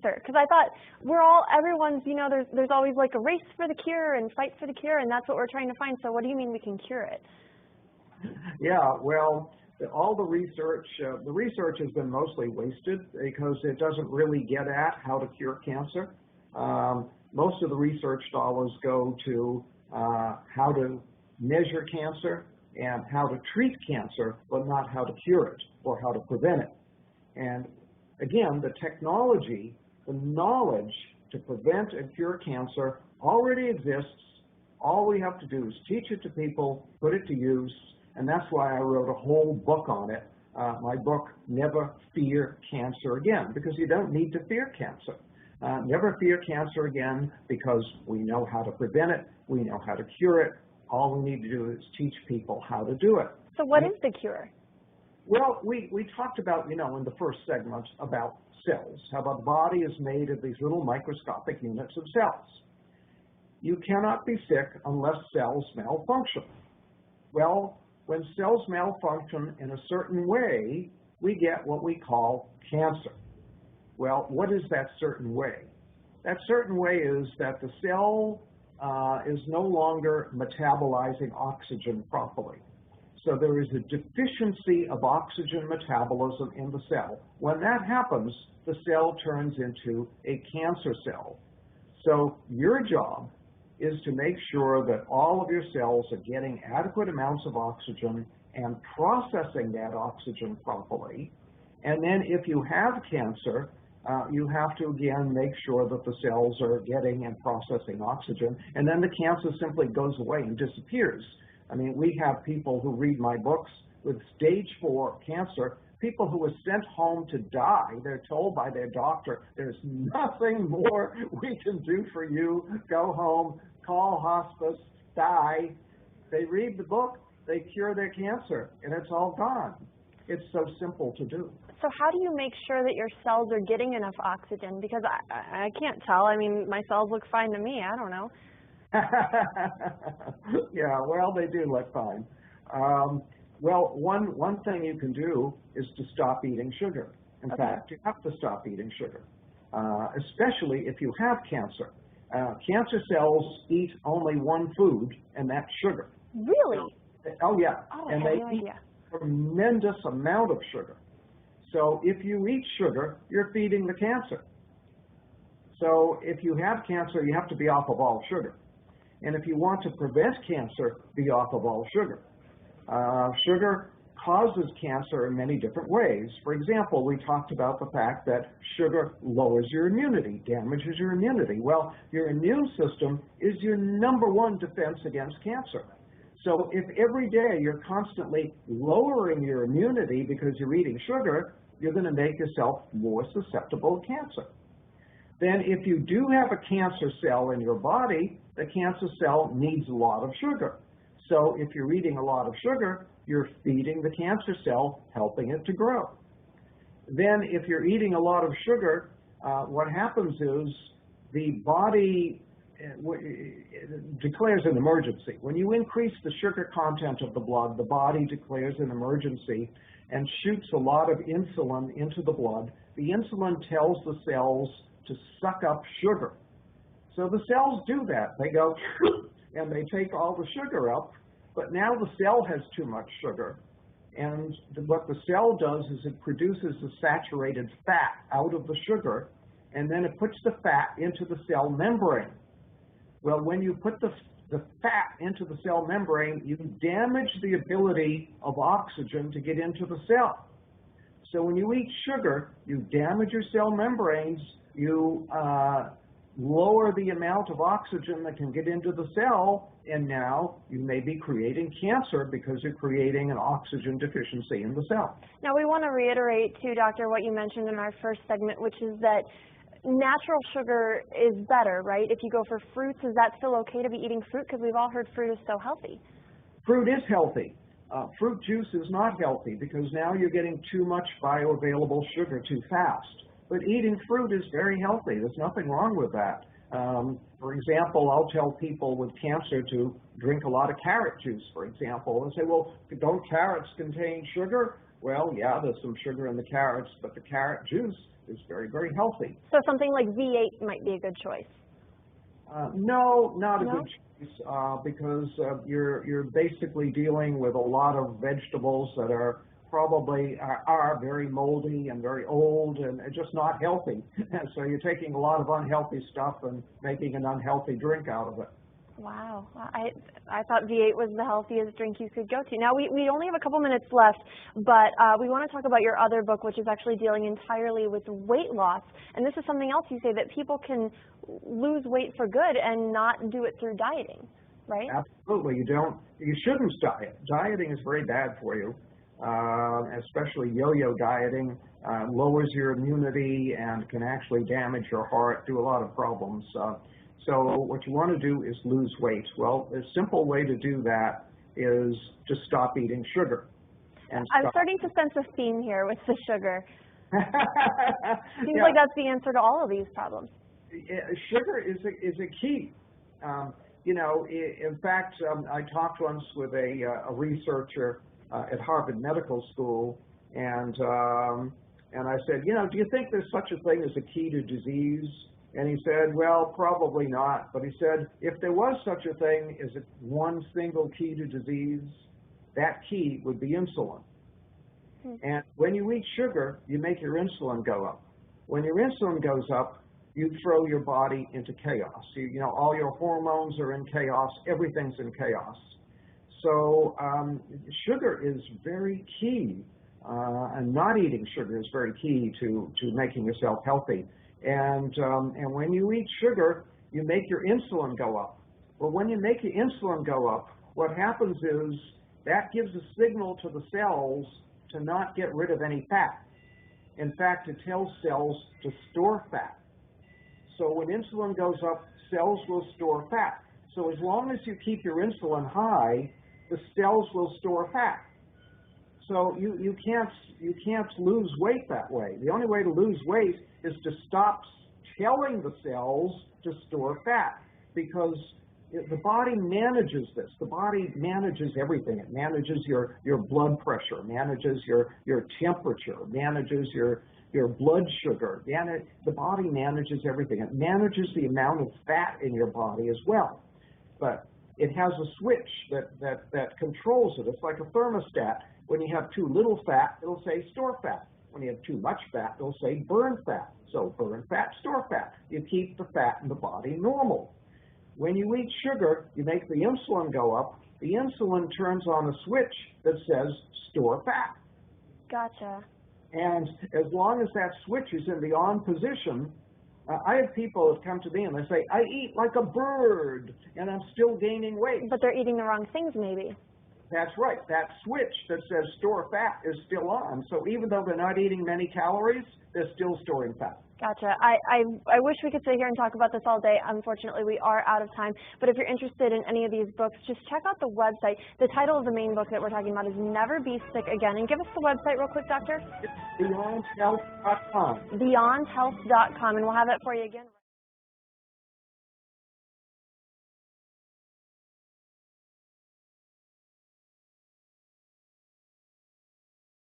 cancer? Because I thought everyone's, you know, there's always like a race for the cure and fight for the cure, and that's what we're trying to find. So what do you mean we can cure it? Yeah, well, all the research has been mostly wasted because it doesn't really get at how to cure cancer. Most of the research dollars go to how to measure cancer and how to treat cancer, but not how to cure it or how to prevent it. And again, the technology, the knowledge to prevent and cure cancer already exists. All we have to do is teach it to people, put it to use, and that's why I wrote a whole book on it. My book, Never Fear Cancer Again, because you don't need to fear cancer. Never fear cancer again because we know how to prevent it, we know how to cure it. All we need to do is teach people how to do it. So what is the cure? Well, we talked about, you know, in the first segment about cells, how the body is made of these little microscopic units of cells. You cannot be sick unless cells malfunction. Well, when cells malfunction in a certain way, we get what we call cancer. Well, what is that certain way? That certain way is that the cell is no longer metabolizing oxygen properly. So there is a deficiency of oxygen metabolism in the cell. When that happens, the cell turns into a cancer cell. So your job is to make sure that all of your cells are getting adequate amounts of oxygen and processing that oxygen properly. And then if you have cancer, you have to, again, make sure that the cells are getting and processing oxygen, and then the cancer simply goes away and disappears. I mean, we have people who read my books with stage 4 cancer, people who are sent home to die. They're told by their doctor, there's nothing more we can do for you. Go home, call hospice, die. They read the book, they cure their cancer, and it's all gone. It's so simple to do. So how do you make sure that your cells are getting enough oxygen? Because I can't tell. I mean, my cells look fine to me. I don't know. Yeah, well, they do look fine. Well, one thing you can do is to stop eating sugar. In fact, you have to stop eating sugar, especially if you have cancer. Cancer cells eat only one food, and that's sugar. Really? Oh, yeah. Oh, and they eat a tremendous amount of sugar. So if you eat sugar, you're feeding the cancer. So if you have cancer, you have to be off of all sugar. And if you want to prevent cancer, be off of all sugar. Sugar causes cancer in many different ways. For example, we talked about the fact that sugar lowers your immunity, damages your immunity. Well, your immune system is your #1 defense against cancer. So if every day you're constantly lowering your immunity because you're eating sugar, you're going to make yourself more susceptible to cancer. Then if you do have a cancer cell in your body, the cancer cell needs a lot of sugar. So if you're eating a lot of sugar, you're feeding the cancer cell, helping it to grow. Then if you're eating a lot of sugar, what happens is the body declares an emergency. When you increase the sugar content of the blood, the body declares an emergency and shoots a lot of insulin into the blood. The insulin tells the cells to suck up sugar. So the cells do that. They go and they take all the sugar up, but now the cell has too much sugar. And what the cell does is it produces the saturated fat out of the sugar, and then it puts the fat into the cell membrane. Well, when you put the fat into the cell membrane, you damage the ability of oxygen to get into the cell. So when you eat sugar, you damage your cell membranes, you lower the amount of oxygen that can get into the cell, and now you may be creating cancer because you're creating an oxygen deficiency in the cell. Now we want to reiterate too, Doctor, what you mentioned in our first segment, which is that natural sugar is better, right? If you go for fruits, is that still okay to be eating fruit? Because we've all heard fruit is so healthy. Fruit is healthy. Fruit juice is not healthy because now you're getting too much bioavailable sugar too fast. But eating fruit is very healthy. There's nothing wrong with that. For example, I'll tell people with cancer to drink a lot of carrot juice, for example, and say, well, don't carrots contain sugar? Well, yeah, there's some sugar in the carrots, but the carrot juice is very, very healthy. So something like V8 might be a good choice. No, not a good choice, because you're basically dealing with a lot of vegetables that are probably are very moldy and very old and just not healthy. So you're taking a lot of unhealthy stuff and making an unhealthy drink out of it. Wow, I thought V8 was the healthiest drink you could go to. Now, we only have a couple minutes left, but we want to talk about your other book, which is actually dealing entirely with weight loss. And this is something else you say, that people can lose weight for good and not do it through dieting, right? Absolutely. You shouldn't diet. Dieting is very bad for you, especially yo-yo dieting. Lowers your immunity and can actually damage your heart, do a lot of problems. So what you want to do is lose weight. Well, a simple way to do that is to stop eating sugar. I'm starting to sense a theme here with the sugar. Seems like that's the answer to all of these problems. Sugar is a key. In fact, I talked once with a researcher at Harvard Medical School, and I said, do you think there's such a thing as a key to disease? And he said, well, probably not. But he said, if there was such a thing as one single key to disease, that key would be insulin. And when you eat sugar, you make your insulin go up. When your insulin goes up, you throw your body into chaos. All your hormones are in chaos. Everything's in chaos. So sugar is very key, and not eating sugar is very key to making yourself healthy. And when you eat sugar, you make your insulin go up. Well, when you make your insulin go up, what happens is that gives a signal to the cells to not get rid of any fat. In fact, it tells cells to store fat. So when insulin goes up, cells will store fat. So as long as you keep your insulin high, the cells will store fat. So you can't lose weight that way. The only way to lose weight is to stop telling the cells to store fat, because the body manages this. The body manages everything. It manages your blood pressure, manages your temperature, manages your blood sugar. The body manages everything. It manages the amount of fat in your body as well. But it has a switch that controls it. It's like a thermostat. When you have too little fat, it'll say store fat. When you have too much fat, it'll say burn fat. So burn fat, store fat. You keep the fat in the body normal. When you eat sugar, you make the insulin go up. The insulin turns on a switch that says store fat. Gotcha. And as long as that switch is in the on position, I have people that come to me and they say, I eat like a bird and I'm still gaining weight. But they're eating the wrong things maybe. That's right. That switch that says store fat is still on. So even though they're not eating many calories, they're still storing fat. Gotcha. I wish we could sit here and talk about this all day. Unfortunately, we are out of time. But if you're interested in any of these books, just check out the website. The title of the main book that we're talking about is Never Be Sick Again. And give us the website real quick, Doctor. It's beyondhealth.com. Beyondhealth.com. And we'll have it for you again.